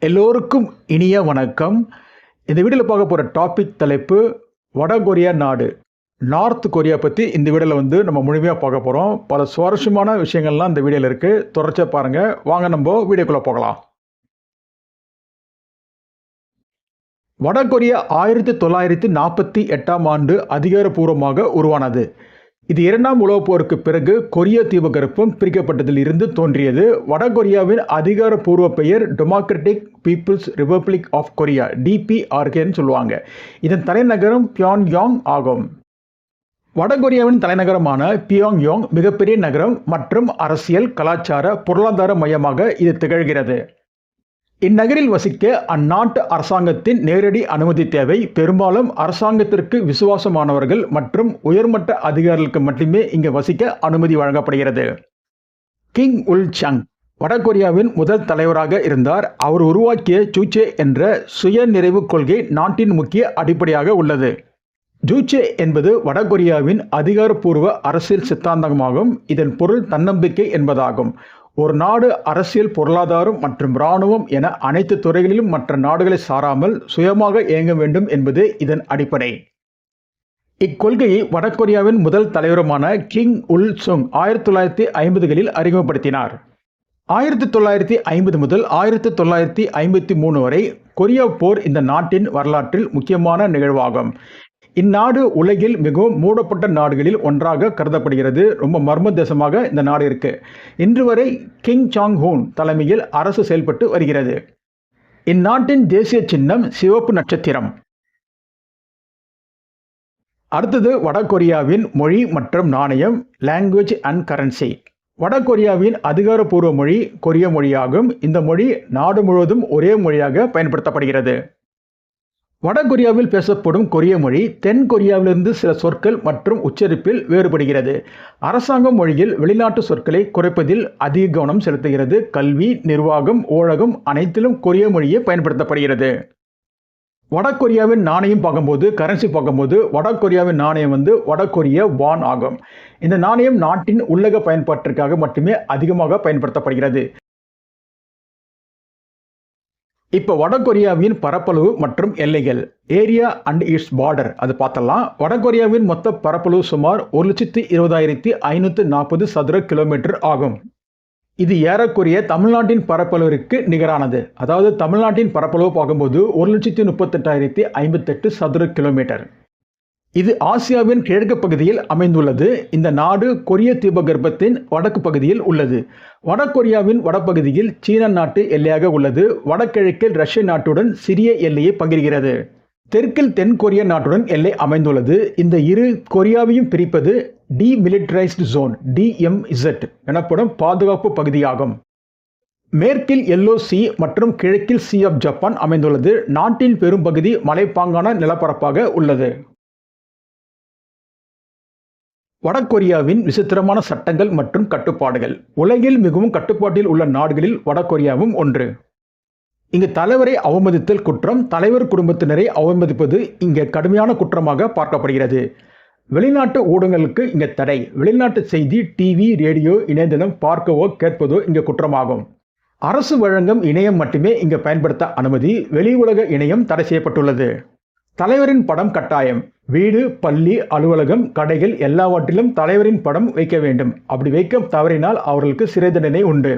எல்லோருக்கும் இனிய வணக்கம். இந்த வீடியோவில் பார்க்க போகிற டாபிக் தலைப்பு வடகொரியா நாடு, நார்த் கொரியா பற்றி இந்த வீடியோவில் நம்ம முழுமையாக பார்க்க போகிறோம். பல சுவாரஸ்யமான விஷயங்கள்லாம் இந்த வீடியோவில் இருக்குது. தொடர்ச்சியாக பாருங்கள். வாங்க நம்ம வீடியோக்குள்ளே போகலாம். வடகொரியா 1948ஆம் ஆண்டு அதிகாரப்பூர்வமாக உருவானது. இது இரண்டாம் உலகப் போருக்கு பிறகு கொரிய தீபகற்பம் பிரிக்கப்பட்டதில் இருந்து தோன்றியது. வடகொரியாவின் அதிகாரப்பூர்வ பெயர் democratic people's republic of Korea, DPRKன்னு சொல்லுவாங்க. இதன் தலைநகரம் பியாங்யாங் ஆகும். வடகொரியாவின் தலைநகரமான பியாங்யாங் மிகப்பெரிய நகரம் மற்றும் அரசியல், கலாச்சார, பொருளாதார மையமாக இது திகழ்கிறது. இந்நகரில் வசிக்க அந்நாட்டு அரசாங்கத்தின் நேரடி அனுமதி தேவை. பெரும்பாலும் அரசாங்கத்திற்கு விசுவாசமானவர்கள் மற்றும் உயர்மட்ட அதிகாரிகளுக்கு மட்டுமே இங்கு வசிக்க அனுமதி வழங்கப்படுகிறது. கிங் உல் சங் வடகொரியாவின் முதல் தலைவராக இருந்தார். அவர் உருவாக்கிய ஜூச்சே என்ற சுய நிறைவு கொள்கை நாட்டின் முக்கிய அடிப்படையாக உள்ளது. ஜூச்சே என்பது வடகொரியாவின் அதிகாரப்பூர்வ அரசியல் சித்தாந்தமாகும். இதன் பொருள் தன்னம்பிக்கை என்பதாகும். ஒரு நாடு அரசியல், பொருளாதாரம் மற்றும் இராணுவம் என அனைத்து துறைகளிலும் மற்ற நாடுகளை சாராமல் சுயமாக இயங்க வேண்டும் என்பது இதன் அடிப்படை. இக்கொள்கையை வடகொரியாவின் முதல் தலைவருமான கிங் உல் சுங் 1950களில் அறிமுகப்படுத்தினார். 1950 முதல் 1953 வரை கொரியா போர் இந்த நாட்டின் வரலாற்றில் முக்கியமான நிகழ்வாகும். இந்நாடு உலகில் மிகவும் மூடப்பட்ட நாடுகளில் ஒன்றாக கருதப்படுகிறது. ரொம்ப மர்ம தேசமாக இந்த நாடு இருக்கு. இன்று வரை கிங் சாங் ஹூன் தலைமையில் அரசு செயல்பட்டு வருகிறது. இந்நாட்டின் தேசிய சின்னம் சிவப்பு நட்சத்திரம். அடுத்தது வடகொரியாவின் மொழி மற்றும் நாணயம், லாங்குவேஜ் அண்ட் கரன்சி. வடகொரியாவின் அதிகாரப்பூர்வ மொழி கொரிய மொழியாகும். இந்த மொழி நாடு முழுவதும் ஒரே மொழியாக பயன்படுத்தப்படுகிறது. வடகொரியாவில் பேசப்படும் கொரிய மொழி தென் கொரியாவிலிருந்து சில சொற்கள் மற்றும் உச்சரிப்பில் வேறுபடுகிறது. அரசாங்க மொழியில் வெளிநாட்டு சொற்களை குறைப்பதில் அதிக கவனம் செலுத்துகிறது. கல்வி, நிர்வாகம், ஊடகம் அனைத்திலும் கொரிய மொழியே பயன்படுத்தப்படுகிறது. வடகொரியாவின் நாணயம் பார்க்கும்போது, கரன்சி பார்க்கும்போது, வடகொரியாவின் நாணயம் வடகொரிய வான் ஆகும். இந்த நாணயம் நாட்டின் உள்ளக பயன்பாட்டிற்காக மட்டுமே அதிகமாக பயன்படுத்தப்படுகிறது. இப்போ வடகொரியாவின் பரப்பளவு மற்றும் எல்லைகள், ஏரியா அண்ட் இட்ஸ் பார்டர், அது பார்த்தலாம். வடகொரியாவின் மொத்த பரப்பளவு சுமார் 1,20,540 சதுர கிலோமீட்டர் ஆகும். இது ஏறக்குறைய தமிழ்நாட்டின் பரப்பளவிற்கு நிகரானது. அதாவது தமிழ்நாட்டின் பரப்பளவு பார்க்கும்போது 1,38,058 சதுர கிலோமீட்டர். இது ஆசியாவின் கிழக்கு பகுதியில் அமைந்துள்ளது. இந்த நாடு கொரிய தீபகற்பத்தின் வடக்கு பகுதியில் உள்ளது. வடகொரியாவின் வடபகுதியில் சீன நாட்டு எல்லையாக உள்ளது. வடகிழக்கில் ரஷ்ய நாட்டுடன் சிறிய எல்லையை பகிர்கிறது. தெற்கில் தென் கொரிய நாட்டுடன் எல்லை அமைந்துள்ளது. இந்த இரு கொரியாவையும் பிரிப்பது டீமிலிட்டரைஸ்டு ஜோன், DMZ எனப்படும் பாதுகாப்பு பகுதியாகும். மேற்கில் எல்லோ சி மற்றும் கிழக்கில் சி ஆஃப் ஜப்பான் அமைந்துள்ளது. நாட்டின் பெரும்பகுதி மலைப்பாங்கான நிலப்பரப்பாக உள்ளது. வடகொரியாவின் விசித்திரமான சட்டங்கள் மற்றும் கட்டுப்பாடுகள். உலகில் மிகவும் கட்டுப்பாட்டில் உள்ள நாடுகளில் வடகொரியாவும் ஒன்று. இங்கு தலைவரை அவமதித்தல் குற்றம். தலைவர் குடும்பத்தினரை அவமதிப்பது இங்கே கடுமையான குற்றமாக பார்க்கப்படுகிறது. வெளிநாட்டு ஊடகங்களுக்கு இங்கே தடை. வெளிநாட்டு செய்தி, டிவி, ரேடியோ, இணையதளம் பார்க்கவோ கேட்பதோ இங்கே குற்றமாகும். அரசு வழங்கும் இணையம் மட்டுமே இங்கு பயன்படுத்த அனுமதி. வெளி உலக இணையம் தடை செய்யப்பட்டுள்ளது. தலைவரின் படம் கட்டாயம். வீடு, பள்ளி, அலுவலகம், கடைகள் எல்லாவற்றிலும் தலைவரின் படம் வைக்க வேண்டும். அப்படி வைக்க தவறினால் அவர்களுக்கு சிறை தண்டனை உண்டு.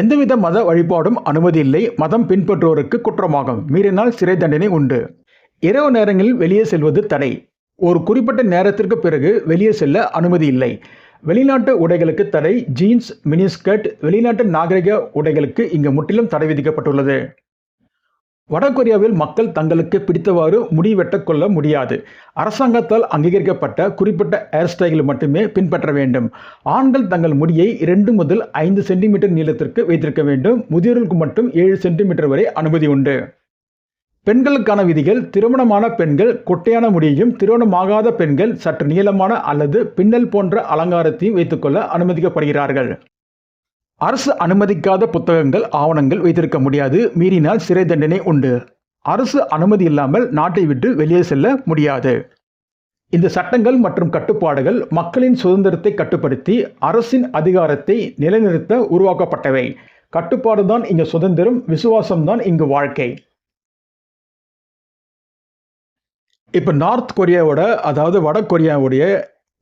எந்தவித மத வழிபாடும் அனுமதி இல்லை. மதம் பின்பற்றுவோருக்கு குற்றமாகும். மீறினால் சிறை தண்டனை உண்டு. இரவு நேரங்களில் வெளியே செல்வது தடை. ஒரு குறிப்பிட்ட நேரத்திற்கு பிறகு வெளியே செல்ல அனுமதி இல்லை. வெளிநாட்டு உடைகளுக்கு தடை. ஜீன்ஸ், மினிஸ்கர்ட், வெளிநாட்டு நாகரிக உடைகளுக்கு இங்கு முற்றிலும் தடை விதிக்கப்பட்டுள்ளது. வடகொரியாவில் மக்கள் தங்களுக்கு பிடித்தவாறு முடி வெட்டக் கொள்ள முடியாது. அரசாங்கத்தால் அங்கீகரிக்கப்பட்ட குறிப்பிட்ட ஹேர் ஸ்டைலை மட்டுமே பின்பற்ற வேண்டும். ஆண்கள் தங்கள் முடியை 2 முதல் 5 சென்டிமீட்டர் நீளத்திற்கு வைத்திருக்க வேண்டும். முதியோர்களுக்கு மட்டும் 7 சென்டிமீட்டர் வரை அனுமதி உண்டு. பெண்களுக்கான விதிகள்: திருமணமான பெண்கள் கொட்டையான முடியையும், திருமணமாகாத பெண்கள் சற்று நீளமான அல்லது பின்னல் போன்ற அலங்காரத்தையும் வைத்துக்கொள்ள அனுமதிக்கப்படுகிறார்கள். அரசு அனுமதிக்காத புத்தகங்கள், ஆவணங்கள் வைத்திருக்க முடியாது. மீறினால் சிறை தண்டனை உண்டு. அரசு அனுமதி இல்லாமல் நாட்டை விட்டு வெளியே செல்ல முடியாது. இந்த சட்டங்கள் மற்றும் கட்டுப்பாடுகள் மக்களின் சுதந்திரத்தை கட்டுப்படுத்தி அரசின் அதிகாரத்தை நிலைநிறுத்த உருவாக்கப்பட்டவை. கட்டுப்பாடு தான் இங்க சுதந்திரம், விசுவாசம் தான் இங்கு வாழ்க்கை. இப்போ நார்த் கொரியாவோட அதாவது வட கொரியாவுடைய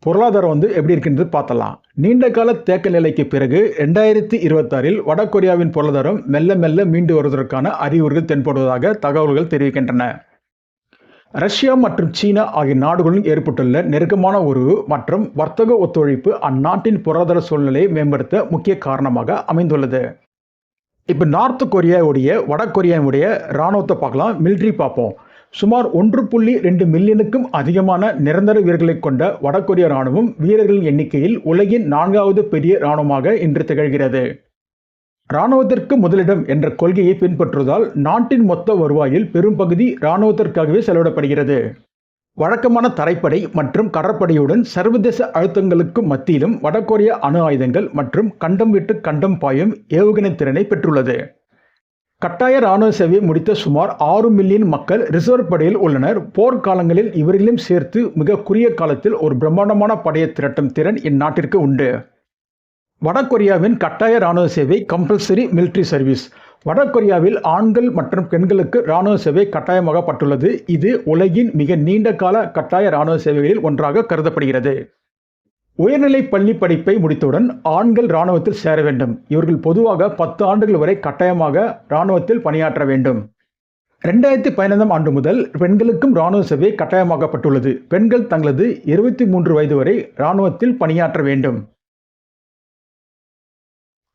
பொருளாதாரம் எப்படி இருக்குன்றது பார்த்தலாம். நீண்ட கால தேக்க நிலைக்கு பிறகு 2026 வட கொரியாவின் பொருளாதாரம் மெல்ல மெல்ல மீண்டு வருவதற்கான அறிகுறிகள் தென்படுவதாக தகவல்கள் தெரிவிக்கின்றன. ரஷ்யா மற்றும் சீனா ஆகிய நாடுகளுடன் ஏற்பட்டுள்ள நெருக்கமான உறவு மற்றும் வர்த்தக ஒத்துழைப்பு அந்நாட்டின் பொருளாதார சூழ்நிலையை மேம்படுத்த முக்கிய காரணமாக அமைந்துள்ளது. இப்போ நார்த் கொரியாவுடைய வட கொரியாவுடைய இராணுவத்தை பார்க்கலாம், மிலிட்ரி பார்ப்போம். சுமார் 1.2 மில்லியனுக்கும் அதிகமான நிரந்தர வீரர்களை கொண்ட வடகொரிய இராணுவம் வீரர்களின் எண்ணிக்கையில் உலகின் 4வது பெரிய இராணுவமாக இன்று திகழ்கிறது. இராணுவத்திற்கு முதலிடம் என்ற கொள்கையை பின்பற்றுவதால் நாட்டின் மொத்த வருவாயில் பெரும்பகுதி இராணுவத்திற்காகவே செலவிடப்படுகிறது. வழக்கமான தரைப்படை மற்றும் கடற்படையுடன் சர்வதேச அழுத்தங்களுக்கு மத்தியிலும் வடகொரிய அணு ஆயுதங்கள் மற்றும் கண்டம் விட்டு கண்டம் பாயும் ஏவுகணை திறனை பெற்றுள்ளது. கட்டாய இராணுவ சேவையை முடித்த சுமார் 6 மில்லியன் மக்கள் ரிசர்வ் படையில் உள்ளனர். போர்க்காலங்களில் இவர்களையும் சேர்த்து மிக குறுகிய காலத்தில் ஒரு பிரம்மாண்டமான படையை திரட்டும் திறன் இந்நாட்டிற்கு உண்டு. வடகொரியாவின் கட்டாய இராணுவ சேவை கம்பல்சரி மிலிட்ரி சர்வீஸ். வடகொரியாவில் ஆண்கள் மற்றும் பெண்களுக்கு இராணுவ சேவை கட்டாயமாக்கப்பட்டுள்ளது. இது உலகின் மிக நீண்ட கால கட்டாய இராணுவ சேவைகளில் ஒன்றாக கருதப்படுகிறது. உயர்நிலை பள்ளி படிப்பை முடித்தவுடன் ஆண்கள் இராணுவத்தில் சேர வேண்டும். இவர்கள் பொதுவாக 10 ஆண்டுகள் வரை கட்டாயமாக இராணுவத்தில் பணியாற்ற வேண்டும். 2015 ஆண்டு முதல் பெண்களுக்கும் இராணுவ சேவை கட்டாயமாக்கப்பட்டுள்ளது. பெண்கள் தங்களது 23 வயது வரை இராணுவத்தில் பணியாற்ற வேண்டும்.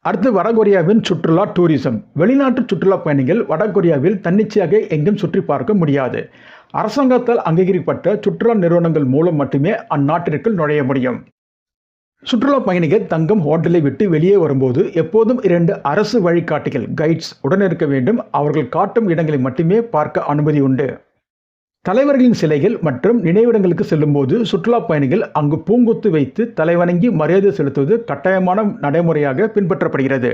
அடுத்து வடகொரியாவின் சுற்றுலா டூரிசம். வெளிநாட்டு சுற்றுலா பயணிகள் வடகொரியாவில் தன்னிச்சையாக எங்கும் சுற்றி பார்க்க முடியாது. அரசாங்கத்தால் அங்கீகரிக்கப்பட்ட சுற்றுலா நிறுவனங்கள் மூலம் மட்டுமே அந்நாட்டிற்குள் நுழைய முடியும். சுற்றுலா பயணிகள் தங்கும் ஹோட்டலை விட்டு வெளியே வரும்போது எப்போதும் 2 அரசு வழிகாட்டிகள் கைட்ஸ் உடன் இருக்க வேண்டும். அவர்கள் காட்டும் இடங்களை மட்டுமே பார்க்க அனுமதி உண்டு. தலைவர்களின் சிலைகள் மற்றும் நினைவிடங்களுக்கு செல்லும்போது சுற்றுலா பயணிகள் அங்கு பூங்கொத்து வைத்து தலைவணங்கி மரியாதை செலுத்துவது கட்டாயமான நடைமுறையாக பின்பற்றப்படுகிறது.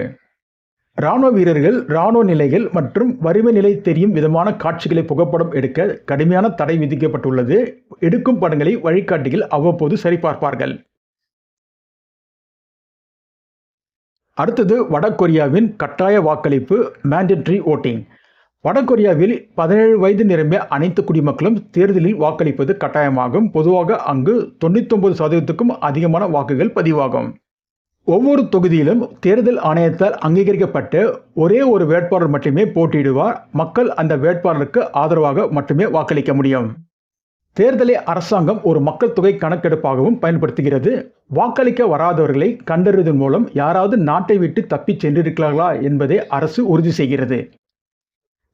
இராணுவ வீரர்கள் இராணுவ நிலைகள் மற்றும் வறுமை நிலை தெரியும் விதமான காட்சிகளை புகைப்படம் எடுக்க கடுமையான தடை விதிக்கப்பட்டுள்ளது. எடுக்கும் படங்களை வழிகாட்டிகள் அவ்வப்போது சரிபார்ப்பார்கள். அடுத்தது வடகொரியாவின் கட்டாய வாக்களிப்பு மேண்டேட்டரி ஓட்டிங். வடகொரியாவில் 17 வயது நிரம்பிய அனைத்து குடிமக்களும் தேர்தலில் வாக்களிப்பது கட்டாயமாகும். பொதுவாக அங்கு 99%க்கும் அதிகமான வாக்குகள் பதிவாகும். ஒவ்வொரு தொகுதியிலும் தேர்தல் ஆணையத்தால் அங்கீகரிக்கப்பட்ட ஒரே ஒரு வேட்பாளர் மட்டுமே போட்டியிடுவார். மக்கள் அந்த வேட்பாளருக்கு ஆதரவாக மட்டுமே வாக்களிக்க முடியும். தேர்தலை அரசாங்கம் ஒரு மக்கள் தொகை கணக்கெடுப்பாகவும் பயன்படுத்துகிறது. வாக்களிக்க வராதவர்களை கண்டறிவதன் மூலம் யாராவது நாட்டை விட்டு தப்பிச் சென்றிருக்கிறார்களா என்பதை அரசு உறுதி செய்கிறது.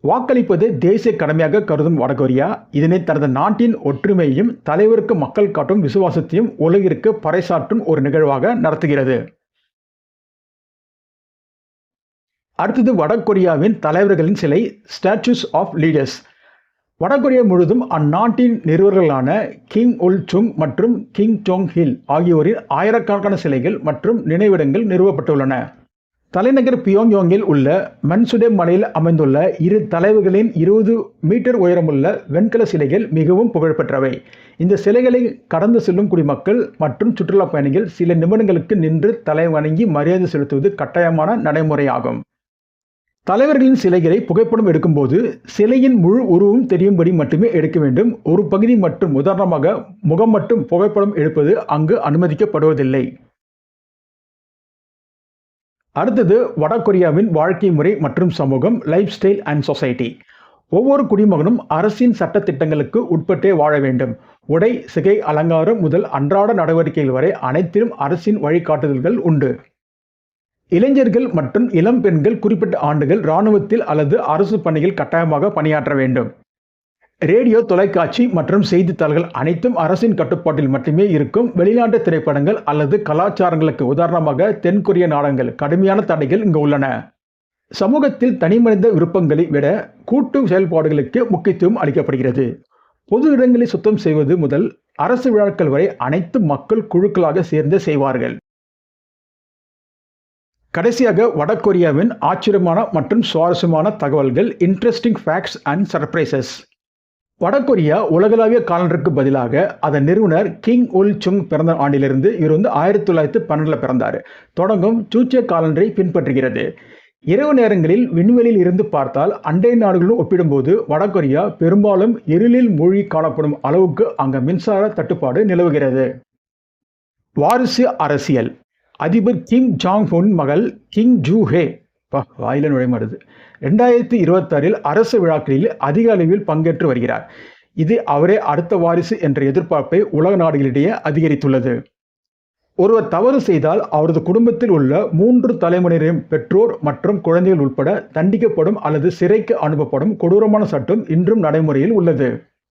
வாக்களிப்பது தேசிய கடமையாக கருதும் வடகொரியா இதனை தனது நாட்டின் ஒற்றுமையையும் தலைவருக்கு மக்கள் காட்டும் விசுவாசத்தையும் உலகிற்கு பறைசாற்றும் ஒரு நிகழ்வாக நடத்துகிறது. அடுத்தது வடகொரியாவின் தலைவர்களின் சிலை ஸ்டாச்சூஸ் ஆஃப் லீடர்ஸ். வடகொரியா முழுவதும் அந்நாட்டின் நிறுவனர்களான கிம் உல் சுங் மற்றும் கிம் ஜோங் ஹில் ஆகியோரின் ஆயிரக்கணக்கான சிலைகள் மற்றும் நினைவிடங்கள் நிறுவப்பட்டுள்ளன. தலைநகர் பியோங்யாங்கில் உள்ள மன்சுடே மலையில் அமைந்துள்ள இரு தலைவர்களின் 20 மீட்டர் உயரமுள்ள வெண்கல சிலைகள் மிகவும் புகழ்பெற்றவை. இந்த சிலைகளை கடந்து செல்லும் குடிமக்கள் மற்றும் சுற்றுலா பயணிகள் சில நிமிடங்களுக்கு நின்று தலை வணங்கி மரியாதை செலுத்துவது கட்டாயமான நடைமுறையாகும். தலைவர்களின் சிலைகளை புகைப்படம் எடுக்கும்போது சிலையின் முழு உருவம் தெரியும்படி மட்டுமே எடுக்க வேண்டும். ஒரு பகுதி மற்றும் உதாரணமாக முகம் மட்டும் புகைப்படம் எடுப்பது அங்கு அனுமதிக்கப்படுவதில்லை. அடுத்தது வடகொரியாவின் வாழ்க்கை முறை மற்றும் சமூகம் லைஃப் ஸ்டைல் அண்ட் சொசைட்டி. ஒவ்வொரு குடிமகனும் அரசின் சட்ட திட்டங்களுக்கு உட்பட்டே வாழ வேண்டும். உடை, சிகை, அலங்காரம் முதல் அன்றாட நடவடிக்கைகள் வரை அனைத்திலும் அரசின் வழிகாட்டுதல்கள் உண்டு. இளைஞர்கள் மற்றும் இளம் பெண்கள் குறிப்பிட்ட ஆண்டுகள் இராணுவத்தில் அல்லது அரசு பணியில் கட்டாயமாக பணியாற்ற வேண்டும். ரேடியோ, தொலைக்காட்சி மற்றும் செய்தித்தாள்கள் அனைத்தும் அரசின் கட்டுப்பாட்டில் மட்டுமே இருக்கும். வெளிநாட்டு திரைப்படங்கள் அல்லது கலாச்சாரங்களுக்கு உதாரணமாக தென்கொரிய நாடகங்கள் கடுமையான தடைகள் இங்கு உள்ளன. சமூகத்தில் தனிமனித விருப்பங்களை விட கூட்டு செயல்பாடுகளுக்கு முக்கியத்துவம் அளிக்கப்படுகிறது. பொது இடங்களை சுத்தம் செய்வது முதல் அரசு விழாக்கள் வரை அனைத்து மக்கள் குழுக்களாக சேர்ந்து செய்வார்கள். கடைசியாக வடகொரியாவின் ஆச்சரியமான மற்றும் சுவாரஸ்யமான தகவல்கள் இன்ட்ரெஸ்டிங் ஃபேக்ட்ஸ் அண்ட் சர்ப்ரைசஸ். வடகொரியா உலகளாவிய காலண்டருக்கு பதிலாக அதன் நிறுவனர் கிம் உல் சுங் பிறந்த ஆண்டிலிருந்து இவர் 1912 பிறந்தார் தொடங்கும் சூச்சிய காலண்டரை பின்பற்றுகிறது. இரவு நேரங்களில் விண்வெளியில் இருந்து பார்த்தால் அண்டை நாடுகளுடன் ஒப்பிடும்போது வடகொரியா பெரும்பாலும் இருளில் மூழ்கி காணப்படும் அளவுக்கு அங்கு மின்சார தட்டுப்பாடு நிலவுகிறது. வாரிசு அரசியல். அதிபர் கிம் ஜாங் உன் மகள் கிம் ஜூ ஹே வாயில நுழைமடுது 2026 அரசு விழாக்களில் அதிக அளவில் பங்கேற்று வருகிறார். இது அவரே அடுத்த வாரிசு என்ற எதிர்பார்ப்பை உலக நாடுகளிடையே அதிகரித்துள்ளது. ஒருவர் தவறு செய்தால் அவரது குடும்பத்தில் உள்ள 3 தலைமுறையினரின் பெற்றோர் மற்றும் குழந்தைகள் உட்பட தண்டிக்கப்படும் அல்லது சிறைக்கு அனுப்பப்படும் கொடூரமான சட்டம் இன்றும் நடைமுறையில் உள்ளது.